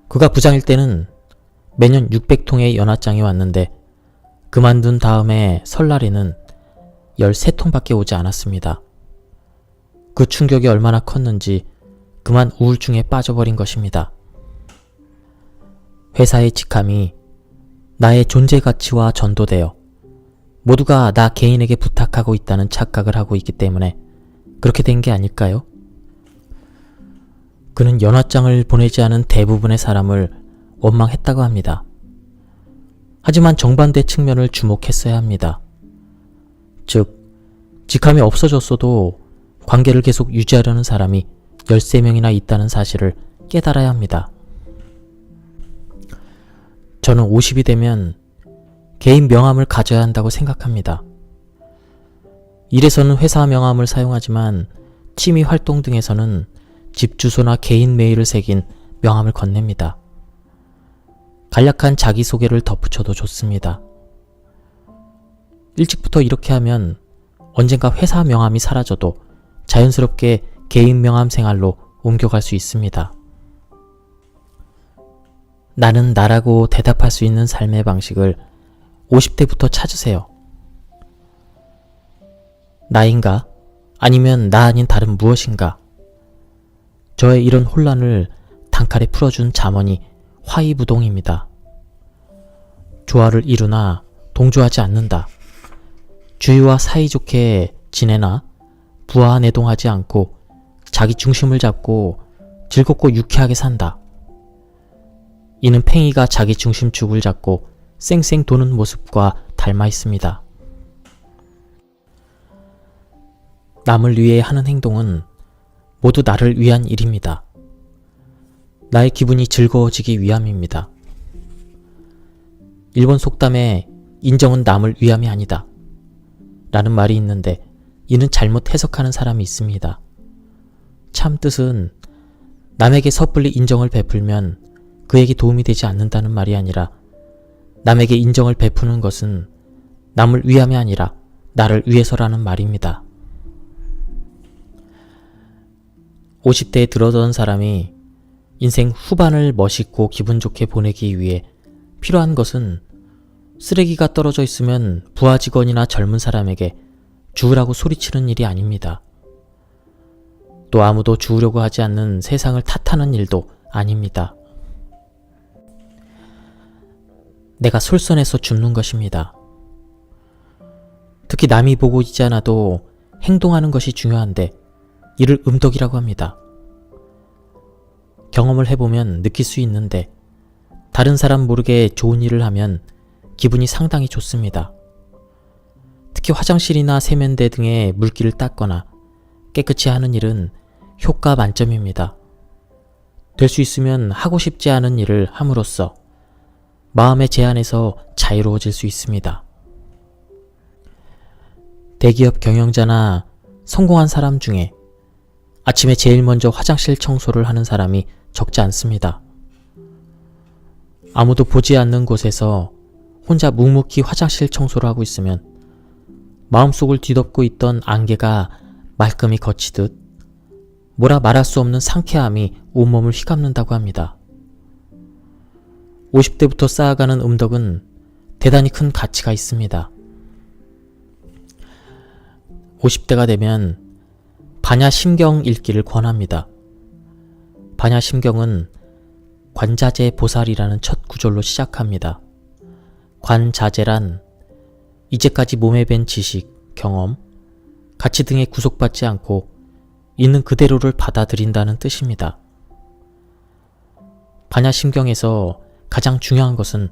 그가 부장일 때는 매년 600통의 연하장이 왔는데 그만둔 다음에 설날에는 13통밖에 오지 않았습니다. 그 충격이 얼마나 컸는지 그만 우울증에 빠져버린 것입니다. 회사의 직함이 나의 존재 가치와 전도되어 모두가 나 개인에게 부탁하고 있다는 착각을 하고 있기 때문에 그렇게 된 게 아닐까요? 그는 연하장을 보내지 않은 대부분의 사람을 원망했다고 합니다. 하지만 정반대 측면을 주목했어야 합니다. 즉, 직함이 없어졌어도 관계를 계속 유지하려는 사람이 13명이나 있다는 사실을 깨달아야 합니다. 저는 50이 되면 개인 명함을 가져야 한다고 생각합니다. 일에서는 회사 명함을 사용하지만 취미 활동 등에서는 집 주소나 개인 메일을 새긴 명함을 건넵니다. 간략한 자기소개를 덧붙여도 좋습니다. 일찍부터 이렇게 하면 언젠가 회사 명함이 사라져도 자연스럽게 개인 명함 생활로 옮겨갈 수 있습니다. 나는 나라고 대답할 수 있는 삶의 방식을 50대부터 찾으세요. 나인가? 아니면 나 아닌 다른 무엇인가? 저의 이런 혼란을 단칼에 풀어준 잠언이 화이부동입니다. 조화를 이루나 동조하지 않는다. 주위와 사이좋게 지내나 부하내동하지 않고 자기 중심을 잡고 즐겁고 유쾌하게 산다. 이는 팽이가 자기 중심축을 잡고 쌩쌩 도는 모습과 닮아 있습니다. 남을 위해 하는 행동은 모두 나를 위한 일입니다. 나의 기분이 즐거워지기 위함입니다. 일본 속담에 인정은 남을 위함이 아니다 라는 말이 있는데 이는 잘못 해석하는 사람이 있습니다. 참 뜻은 남에게 섣불리 인정을 베풀면 그에게 도움이 되지 않는다는 말이 아니라 남에게 인정을 베푸는 것은 남을 위함이 아니라 나를 위해서라는 말입니다. 50대에 들어선 사람이 인생 후반을 멋있고 기분 좋게 보내기 위해 필요한 것은 쓰레기가 떨어져 있으면 부하 직원이나 젊은 사람에게 주우라고 소리치는 일이 아닙니다. 또 아무도 주우려고 하지 않는 세상을 탓하는 일도 아닙니다. 내가 솔선해서 줍는 것입니다. 특히 남이 보고 있지 않아도 행동하는 것이 중요한데 이를 음덕이라고 합니다. 경험을 해보면 느낄 수 있는데 다른 사람 모르게 좋은 일을 하면 기분이 상당히 좋습니다. 특히 화장실이나 세면대 등의 물기를 닦거나 깨끗이 하는 일은 효과 만점입니다. 될 수 있으면 하고 싶지 않은 일을 함으로써 마음의 제한에서 자유로워질 수 있습니다. 대기업 경영자나 성공한 사람 중에 아침에 제일 먼저 화장실 청소를 하는 사람이 적지 않습니다. 아무도 보지 않는 곳에서 혼자 묵묵히 화장실 청소를 하고 있으면 마음속을 뒤덮고 있던 안개가 말끔히 걷히듯 뭐라 말할 수 없는 상쾌함이 온몸을 휘감는다고 합니다. 50대부터 쌓아가는 음덕은 대단히 큰 가치가 있습니다. 50대가 되면 반야심경 읽기를 권합니다. 반야심경은 관자재 보살이라는 첫 구절로 시작합니다. 관자재란 이제까지 몸에 밴 지식, 경험, 가치 등에 구속받지 않고 있는 그대로를 받아들인다는 뜻입니다. 반야심경에서 가장 중요한 것은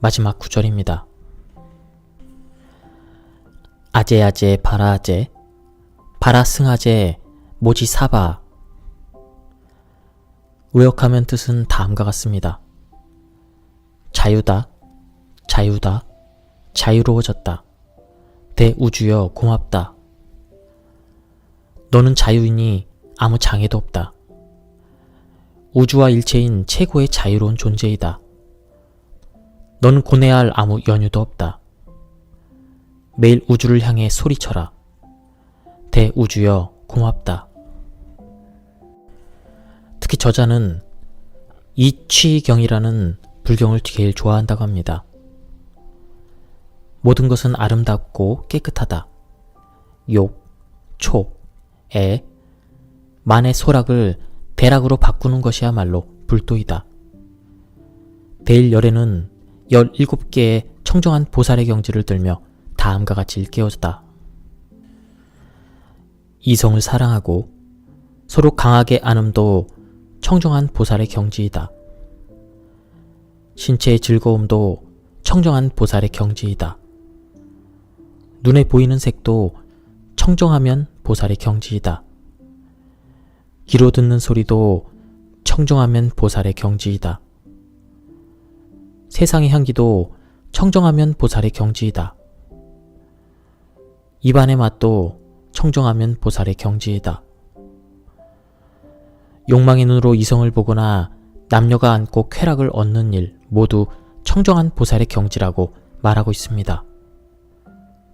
마지막 구절입니다. 아제아제 바라아제 바라승아제 모지사바. 의역하면 뜻은 다음과 같습니다. 자유다, 자유다, 자유로워졌다. 대우주여 고맙다. 너는 자유이니 아무 장애도 없다. 우주와 일체인 최고의 자유로운 존재이다. 너는 고뇌할 아무 연유도 없다. 매일 우주를 향해 소리쳐라. 대우주여 고맙다. 특히 저자는 이취경이라는 불경을 제일 좋아한다고 합니다. 모든 것은 아름답고 깨끗하다. 욕, 촉, 애, 만의 소락을 대락으로 바꾸는 것이야말로 불도이다. 대일열애는 17개의 청정한 보살의 경지를 들며 다음과 같이 일깨워졌다. 이성을 사랑하고 서로 강하게 안음도 청정한 보살의 경지이다. 신체의 즐거움도 청정한 보살의 경지이다. 눈에 보이는 색도 청정하면 보살의 경지이다. 귀로 듣는 소리도 청정하면 보살의 경지이다. 세상의 향기도 청정하면 보살의 경지이다. 입안의 맛도 청정하면 보살의 경지이다. 욕망의 눈으로 이성을 보거나 남녀가 안고 쾌락을 얻는 일 모두 청정한 보살의 경지라고 말하고 있습니다.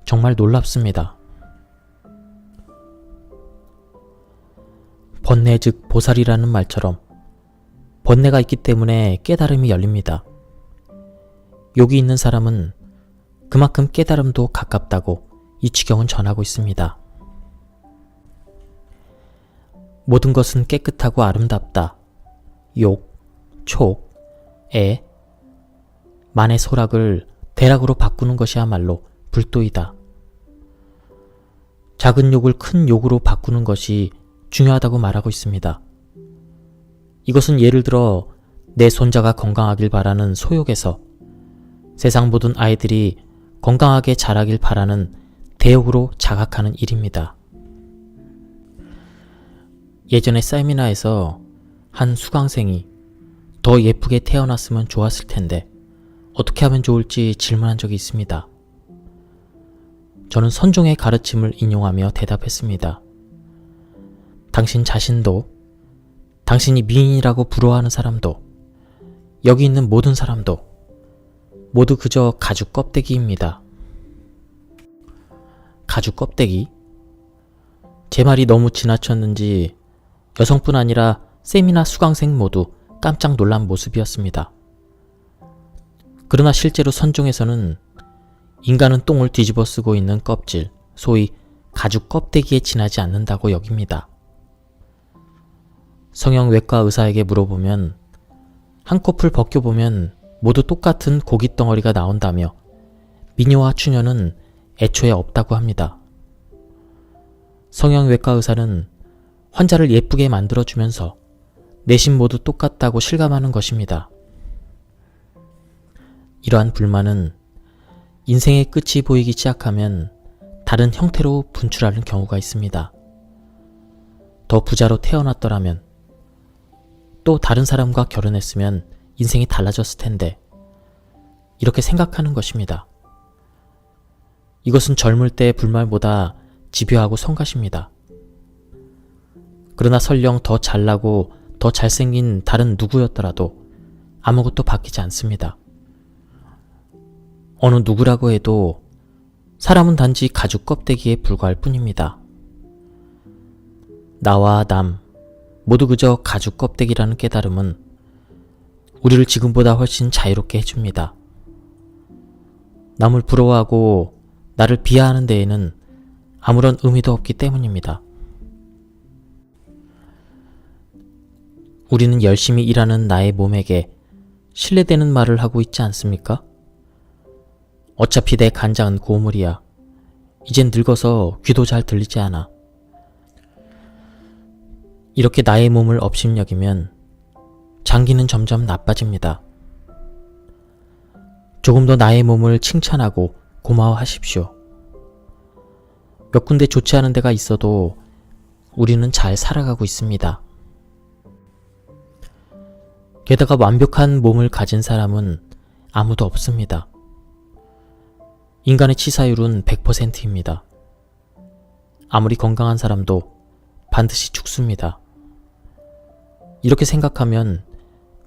정말 놀랍습니다. 번뇌 즉 보살이라는 말처럼 번뇌가 있기 때문에 깨달음이 열립니다. 욕이 있는 사람은 그만큼 깨달음도 가깝다고 이 지경은 전하고 있습니다. 모든 것은 깨끗하고 아름답다. 욕, 촉, 애, 만의 소락을 대락으로 바꾸는 것이야말로 불도이다. 작은 욕을 큰 욕으로 바꾸는 것이 중요하다고 말하고 있습니다. 이것은 예를 들어 내 손자가 건강하길 바라는 소욕에서 세상 모든 아이들이 건강하게 자라길 바라는 대욕으로 자각하는 일입니다. 예전에 세미나에서 한 수강생이 더 예쁘게 태어났으면 좋았을 텐데 어떻게 하면 좋을지 질문한 적이 있습니다. 저는 선종의 가르침을 인용하며 대답했습니다. 당신 자신도, 당신이 미인이라고 부러워하는 사람도, 여기 있는 모든 사람도 모두 그저 가죽 껍데기입니다. 가죽 껍데기? 제 말이 너무 지나쳤는지 여성뿐 아니라 세미나 수강생 모두 깜짝 놀란 모습이었습니다. 그러나 실제로 선종에서는 인간은 똥을 뒤집어 쓰고 있는 껍질, 소위 가죽 껍데기에 지나지 않는다고 여깁니다. 성형외과 의사에게 물어보면 한꺼풀 벗겨보면 모두 똑같은 고깃덩어리가 나온다며 미녀와 추녀는 애초에 없다고 합니다. 성형외과 의사는 환자를 예쁘게 만들어주면서 내심 모두 똑같다고 실감하는 것입니다. 이러한 불만은 인생의 끝이 보이기 시작하면 다른 형태로 분출하는 경우가 있습니다. 더 부자로 태어났더라면, 또 다른 사람과 결혼했으면 인생이 달라졌을 텐데, 이렇게 생각하는 것입니다. 이것은 젊을 때의 불말보다 집요하고 성가십니다. 그러나 설령 더 잘나고 더 잘생긴 다른 누구였더라도 아무것도 바뀌지 않습니다. 어느 누구라고 해도 사람은 단지 가죽 껍데기에 불과할 뿐입니다. 나와 남 모두 그저 가죽 껍데기라는 깨달음은 우리를 지금보다 훨씬 자유롭게 해줍니다. 남을 부러워하고 나를 비하하는 데에는 아무런 의미도 없기 때문입니다. 우리는 열심히 일하는 나의 몸에게 신뢰되는 말을 하고 있지 않습니까? 어차피 내 간장은 고물이야. 이젠 늙어서 귀도 잘 들리지 않아. 이렇게 나의 몸을 업신여기면 장기는 점점 나빠집니다. 조금 더 나의 몸을 칭찬하고 고마워하십시오. 몇 군데 좋지 않은 데가 있어도 우리는 잘 살아가고 있습니다. 게다가 완벽한 몸을 가진 사람은 아무도 없습니다. 인간의 치사율은 100%입니다. 아무리 건강한 사람도 반드시 죽습니다. 이렇게 생각하면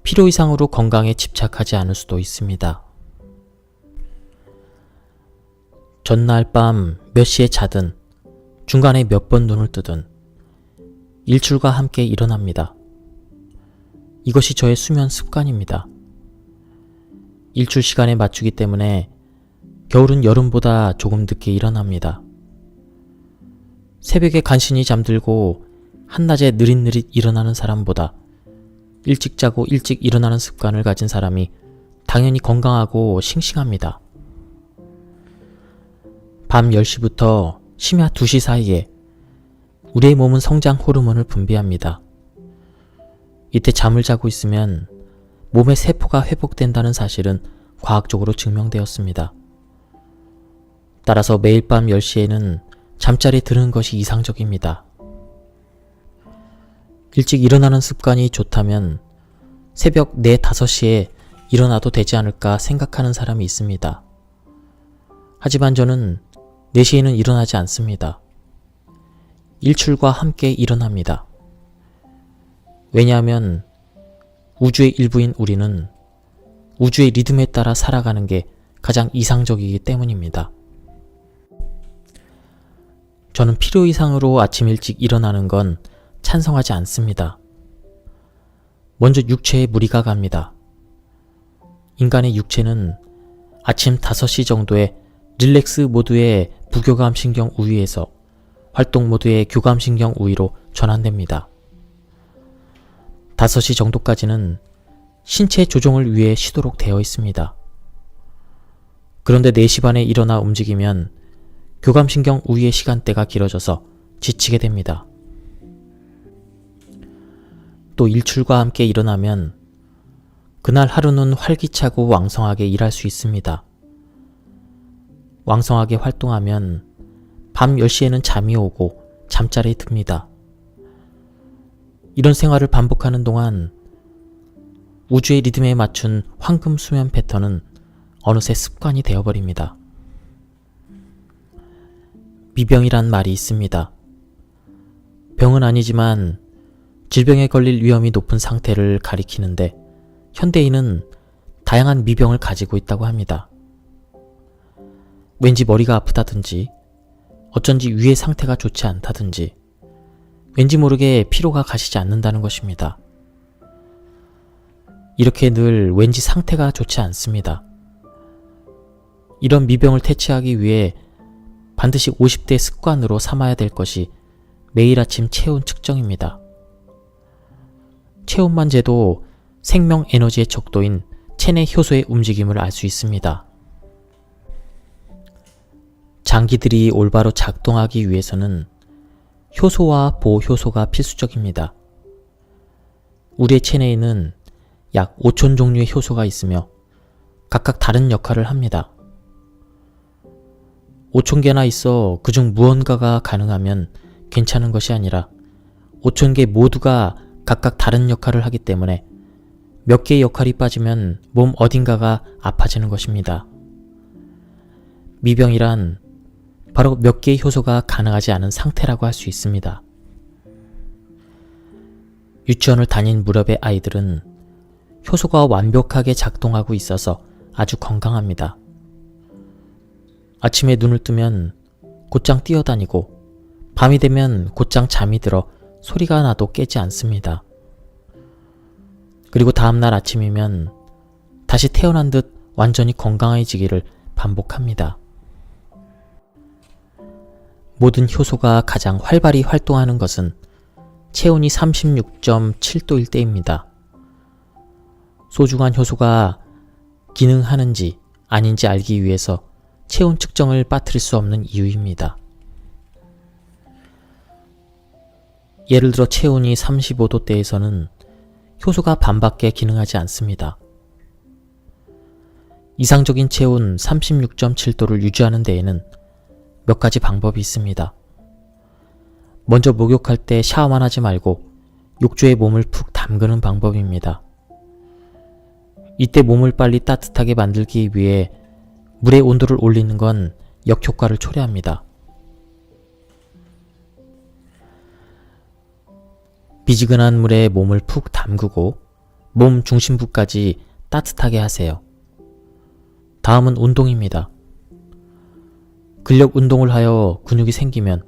필요 이상으로 건강에 집착하지 않을 수도 있습니다. 전날 밤 몇 시에 자든 중간에 몇 번 눈을 뜨든 일출과 함께 일어납니다. 이것이 저의 수면 습관입니다. 일출 시간에 맞추기 때문에 겨울은 여름보다 조금 늦게 일어납니다. 새벽에 간신히 잠들고 한낮에 느릿느릿 일어나는 사람보다 일찍 자고 일찍 일어나는 습관을 가진 사람이 당연히 건강하고 싱싱합니다. 밤 10시부터 심야 2시 사이에 우리의 몸은 성장 호르몬을 분비합니다. 이때 잠을 자고 있으면 몸의 세포가 회복된다는 사실은 과학적으로 증명되었습니다. 따라서 매일 밤 10시에는 잠자리에 드는 것이 이상적입니다. 일찍 일어나는 습관이 좋다면 새벽 4, 5시에 일어나도 되지 않을까 생각하는 사람이 있습니다. 하지만 저는 4시에는 일어나지 않습니다. 일출과 함께 일어납니다. 왜냐하면 우주의 일부인 우리는 우주의 리듬에 따라 살아가는 게 가장 이상적이기 때문입니다. 저는 필요 이상으로 아침 일찍 일어나는 건 찬성하지 않습니다. 먼저 육체에 무리가 갑니다. 인간의 육체는 아침 5시 정도에 릴렉스 모드의 부교감신경 우위에서 활동 모드의 교감신경 우위로 전환됩니다. 5시 정도까지는 신체 조종을 위해 쉬도록 되어 있습니다. 그런데 4시 반에 일어나 움직이면 교감신경 우위의 시간대가 길어져서 지치게 됩니다. 또 일출과 함께 일어나면 그날 하루는 활기차고 왕성하게 일할 수 있습니다. 왕성하게 활동하면 밤 10시에는 잠이 오고 잠자리에 듭니다. 이런 생활을 반복하는 동안 우주의 리듬에 맞춘 황금 수면 패턴은 어느새 습관이 되어버립니다. 미병이란 말이 있습니다. 병은 아니지만 질병에 걸릴 위험이 높은 상태를 가리키는데 현대인은 다양한 미병을 가지고 있다고 합니다. 왠지 머리가 아프다든지 어쩐지 위의 상태가 좋지 않다든지 왠지 모르게 피로가 가시지 않는다는 것입니다. 이렇게 늘 왠지 상태가 좋지 않습니다. 이런 미병을 퇴치하기 위해 반드시 50대 습관으로 삼아야 될 것이 매일 아침 체온 측정입니다. 체온만 재도 생명 에너지의 척도인 체내 효소의 움직임을 알 수 있습니다. 장기들이 올바로 작동하기 위해서는 효소와 보호효소가 필수적입니다. 우리의 체내에는 약 5천 종류의 효소가 있으며 각각 다른 역할을 합니다. 5천 개나 있어 그중 무언가가 가능하면 괜찮은 것이 아니라 5천 개 모두가 각각 다른 역할을 하기 때문에 몇 개의 역할이 빠지면 몸 어딘가가 아파지는 것입니다. 미병이란 바로 몇 개의 효소가 가능하지 않은 상태라고 할 수 있습니다. 유치원을 다닌 무렵의 아이들은 효소가 완벽하게 작동하고 있어서 아주 건강합니다. 아침에 눈을 뜨면 곧장 뛰어다니고 밤이 되면 곧장 잠이 들어 소리가 나도 깨지 않습니다. 그리고 다음날 아침이면 다시 태어난 듯 완전히 건강해지기를 반복합니다. 모든 효소가 가장 활발히 활동하는 것은 체온이 36.7도일 때입니다. 소중한 효소가 기능하는지 아닌지 알기 위해서 체온 측정을 빠뜨릴 수 없는 이유입니다. 예를 들어 체온이 35도대에서는 효소가 반밖에 기능하지 않습니다. 이상적인 체온 36.7도를 유지하는 데에는 몇 가지 방법이 있습니다. 먼저 목욕할 때 샤워만 하지 말고 욕조에 몸을 푹 담그는 방법입니다. 이때 몸을 빨리 따뜻하게 만들기 위해 물의 온도를 올리는 건 역효과를 초래합니다. 미지근한 물에 몸을 푹 담그고 몸 중심부까지 따뜻하게 하세요. 다음은 운동입니다. 근력 운동을 하여 근육이 생기면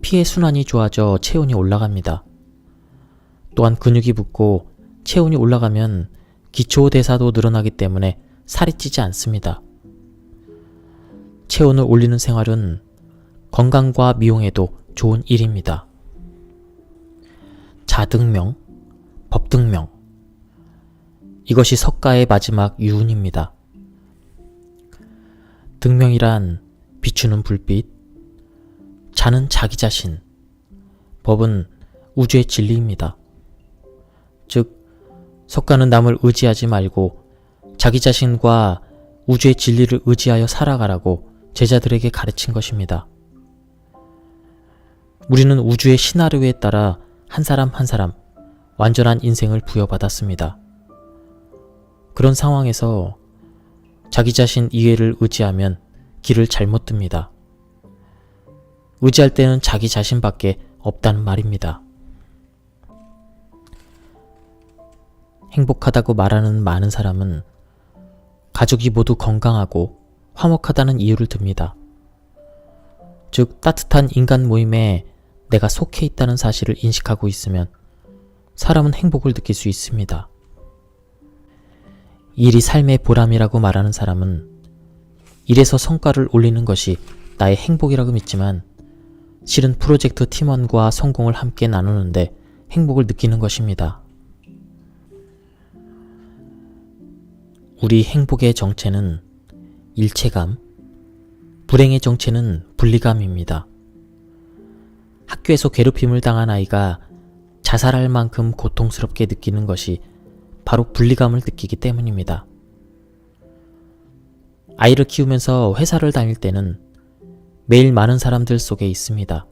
피의 순환이 좋아져 체온이 올라갑니다. 또한 근육이 붙고 체온이 올라가면 기초대사도 늘어나기 때문에 살이 찌지 않습니다. 체온을 올리는 생활은 건강과 미용에도 좋은 일입니다. 자등명, 법등명. 이것이 석가의 마지막 유훈입니다. 등명이란 비추는 불빛, 자는 자기 자신, 법은 우주의 진리입니다. 즉, 석가는 남을 의지하지 말고 자기 자신과 우주의 진리를 의지하여 살아가라고 제자들에게 가르친 것입니다. 우리는 우주의 시나리오에 따라 한 사람 한 사람 완전한 인생을 부여받았습니다. 그런 상황에서 자기 자신 이해를 의지하면 길을 잘못 듭니다. 의지할 때는 자기 자신밖에 없다는 말입니다. 행복하다고 말하는 많은 사람은 가족이 모두 건강하고 화목하다는 이유를 듭니다. 즉, 따뜻한 인간 모임에 내가 속해 있다는 사실을 인식하고 있으면 사람은 행복을 느낄 수 있습니다. 일이 삶의 보람이라고 말하는 사람은 일에서 성과를 올리는 것이 나의 행복이라고 믿지만 실은 프로젝트 팀원과 성공을 함께 나누는데 행복을 느끼는 것입니다. 우리 행복의 정체는 일체감, 불행의 정체는 분리감입니다. 학교에서 괴롭힘을 당한 아이가 자살할 만큼 고통스럽게 느끼는 것이 바로 분리감을 느끼기 때문입니다. 아이를 키우면서 회사를 다닐 때는 매일 많은 사람들 속에 있습니다.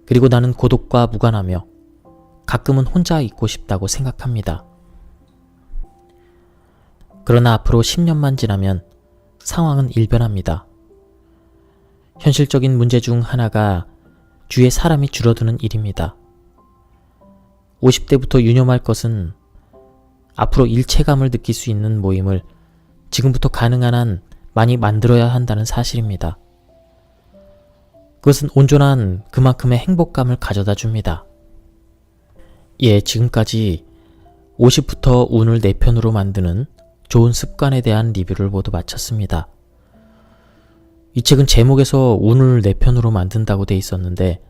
그리고 나는 고독과 무관하며 가끔은 혼자 있고 싶다고 생각합니다. 그러나 앞으로 10년만 지나면 상황은 일변합니다. 현실적인 문제 중 하나가 주위에 사람이 줄어드는 일입니다. 50대부터 유념할 것은 앞으로 일체감을 느낄 수 있는 모임을 지금부터 가능한 한 많이 만들어야 한다는 사실입니다. 그것은 온전한 그만큼의 행복감을 가져다 줍니다. 예, 지금까지 50부터 운을 내 편으로 만드는 좋은 습관에 대한 리뷰를 모두 마쳤습니다. 이 책은 제목에서 운을 내 편으로 만든다고 돼 있었는데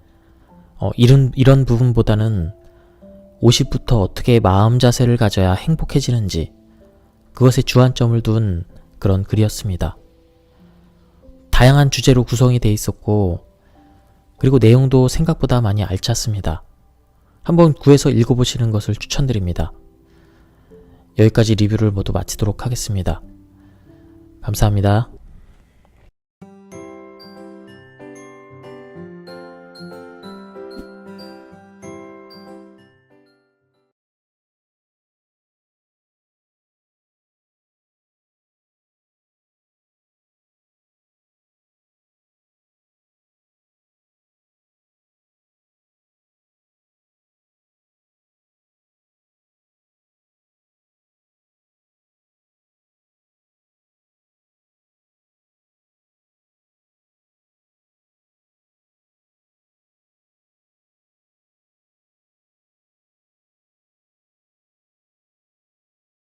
이런 부분보다는 50부터 어떻게 마음 자세를 가져야 행복해지는지 그것에 주안점을 둔 그런 글이었습니다. 다양한 주제로 구성이 돼 있었고 그리고 내용도 생각보다 많이 알찼습니다. 한번 구해서 읽어보시는 것을 추천드립니다. 여기까지 리뷰를 모두 마치도록 하겠습니다. 감사합니다.